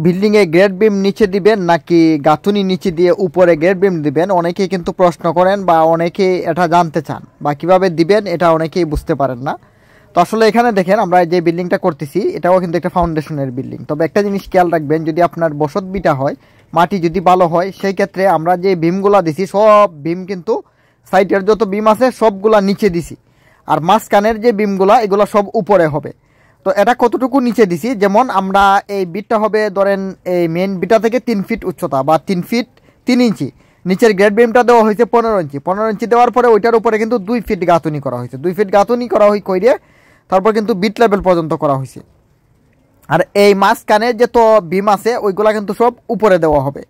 বিল্ডিংয়ে grade beam নিচে দিবেন নাকি গাঁথুনি নিচে দিয়ে উপরে গ্রেড বিম দিবেন, অনেকেই কিন্তু প্রশ্ন করেন বা অনেকেই এটা জানতে চান বা কিভাবে দিবেন এটা অনেকেই বুঝতে পারেন না। তো আসলে এখানে দেখেন আমরা যে বিল্ডিংটা করতেছি এটাও কিন্তু একটা ফাউন্ডেশনের বিল্ডিং। তবে একটা জিনিস খেয়াল রাখবেন, যদি আপনার বসত বিটা হয়, মাটি যদি ভালো হয়, সেই ক্ষেত্রে আমরা যে বিমগুলা দিছি সব বিম কিন্তু সাইটের যত বিম আছে সবগুলা নিচে দিছি, আর মাঝখানের যে বিমগুলা এগুলো সব উপরে হবে। তো এটা কতটুকু নিচে দিছি, যেমন আমরা এই বিটটা হবে ধরেন এই মেন বিটা থেকে 3 ফিট উচ্চতা বা 3 ফিট 3 ইঞ্চি, নিচের গ্রেড বিমটা দেওয়া হয়েছে 15 ইঞ্চি দেওয়ার পরে ওইটার উপরে কিন্তু 2 ফিট গাঁথুনি করা হয়েছে, 2 ফিট গাঁথুনি করা কইরে তারপর কিন্তু বিট লেভেল পর্যন্ত করা হয়েছে। আর এই মাঝখানে যে তো বিম আছে ওইগুলা কিন্তু সব উপরে দেওয়া হবে।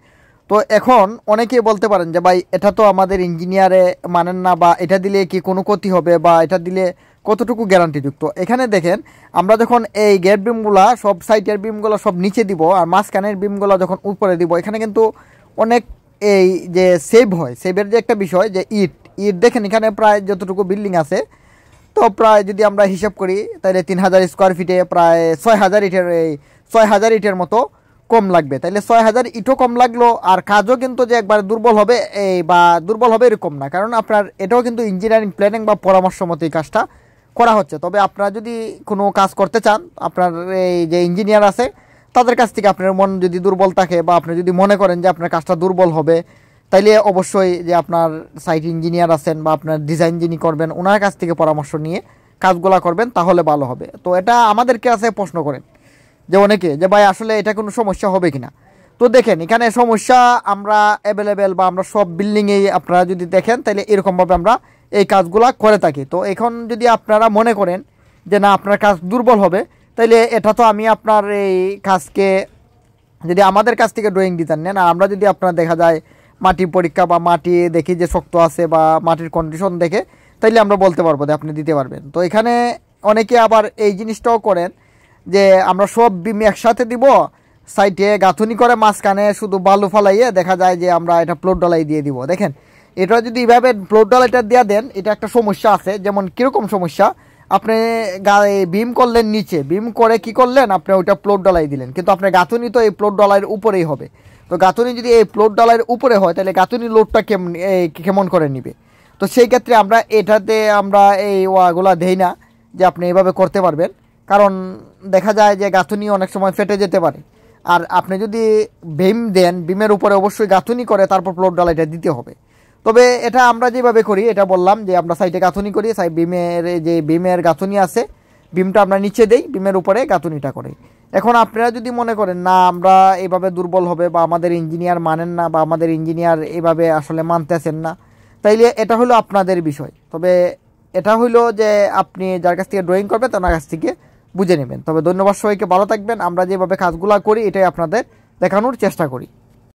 তো এখন অনেকেই বলতে পারেন যে ভাই এটা তো আমাদের ইঞ্জিনিয়ারে মানেন না, বা এটা দিলে কি কোনো ক্ষতি হবে, বা এটা দিলে কতটুকু গ্যারান্টিযুক্ত। এখানে দেখেন আমরা যখন এই গ্রেড বিমগুলা সব সাইডের বিমগুলো সব নিচে দিব আর মাঝখানের বিমগুলো যখন উপরে দিব, এখানে কিন্তু অনেক এই যে সেভ হয়, সেভের যে একটা বিষয় যে ইট দেখেন এখানে প্রায় যতটুকু বিল্ডিং আছে, তো প্রায় যদি আমরা হিসাব করি তাহলে 3000 স্কোয়ার ফিটে প্রায় 6000 ইটের মতো কম লাগবে। তাইলে 6000 ইটও কম লাগলো, আর কাজও কিন্তু যে একবার দুর্বল হবে বা দুর্বল হবে এরকম না, কারণ আপনার এটাও কিন্তু ইঞ্জিনিয়ারিং প্ল্যানিং বা পরামর্শ মতো এই কাজটা করা হচ্ছে। তবে আপনারা যদি কোনো কাজ করতে চান, আপনার এই যে ইঞ্জিনিয়ার আছে তাদের কাছ থেকে আপনার মন যদি দুর্বল থাকে বা আপনি যদি মনে করেন যে আপনার কাজটা দুর্বল হবে, তাইলে অবশ্যই যে আপনার সাইট ইঞ্জিনিয়ার আছেন বা আপনার ডিজাইন যিনি করবেন ওনার কাছ থেকে পরামর্শ নিয়ে কাজগুলো করবেন, তাহলে ভালো হবে। তো এটা আমাদেরকে আছে প্রশ্ন করেন যে অনেকে যে ভাই আসলে এটা কোনো সমস্যা হবে কিনা। তো দেখেন এখানে সমস্যা আমরা অ্যাভেলেবেল বা আমরা সব বিল্ডিংয়েই আপনারা যদি দেখেন তাহলে এরকমভাবে আমরা এই কাজগুলা করে থাকি। তো এখন যদি আপনারা মনে করেন যে না আপনার কাজ দুর্বল হবে, তাইলে এটা তো আমি আপনার এই কাজকে যদি আমাদের কাছ থেকে ড্রয়িং দিতেন নেন, আর আমরা যদি আপনার দেখা যায় মাটি পরীক্ষা বা মাটি দেখি যে শক্ত আছে বা মাটির কন্ডিশন দেখে, তাইলে আমরা বলতে পারবো যে আপনি দিতে পারবেন। তো এখানে অনেকে আবার এই জিনিসটাও করেন যে আমরা সব বিম একসাথে দিব, সাইটে গাঁথুনি করে মাঝখানে শুধু বালু ফালাইয়ে দেখা যায় যে আমরা এটা প্লট ডলাই দিয়ে দিব। দেখেন এটা যদি এইভাবে প্লট ডলাইটা দিয়ে দেন, এটা একটা সমস্যা আছে। যেমন কীরকম সমস্যা, আপনি বিম করলেন নিচে, বিম করে কি করলেন আপনি ওইটা প্লট ডলাই দিলেন, কিন্তু আপনার গাঁথুনি তো এই প্লট ডলাইয়ের উপরেই হবে। তো গাঁথুনি যদি এই প্লট ডলাইয়ের উপরে হয় তাহলে গাঁথুনি লোডটা কেমন করে নিবে। তো সেই ক্ষেত্রে আমরা এটাতে আমরা এই ওয়াগুলা দেই না যে আপনি এইভাবে করতে পারবেন, কারণ দেখা যায় যে গাঁথুনি অনেক সময় ফেটে যেতে পারে। আর আপনি যদি বিম দেন, বিমের উপরে অবশ্যই গাঁথুনি করে তারপর প্লট ডলাইটা দিতে হবে। তবে এটা আমরা যেভাবে করি, এটা বললাম যে আমরা সাইডে গাঁথুনি করি, বিমের যে বিমের গাঁথুনি আছে বিমটা আমরা নিচে দেই, বিমের উপরে গাঁথুনিটা করি। এখন আপনারা যদি মনে করেন না আমরা এইভাবে দুর্বল হবে বা আমাদের ইঞ্জিনিয়ার মানেন না বা আমাদের ইঞ্জিনিয়ার এইভাবে আসলে মানতেছেন না, তাইলে এটা হলো আপনাদের বিষয়। তবে এটা হইলো যে আপনি যার কাছ থেকে ড্রয়িং করবেন তার কাছ থেকে বুঝে নেবেন। তবে ধন্যবাদ, সবাইকে ভালো থাকবেন। আমরা যেভাবে কাজগুলো করি এটাই আপনাদের দেখানোর চেষ্টা করি।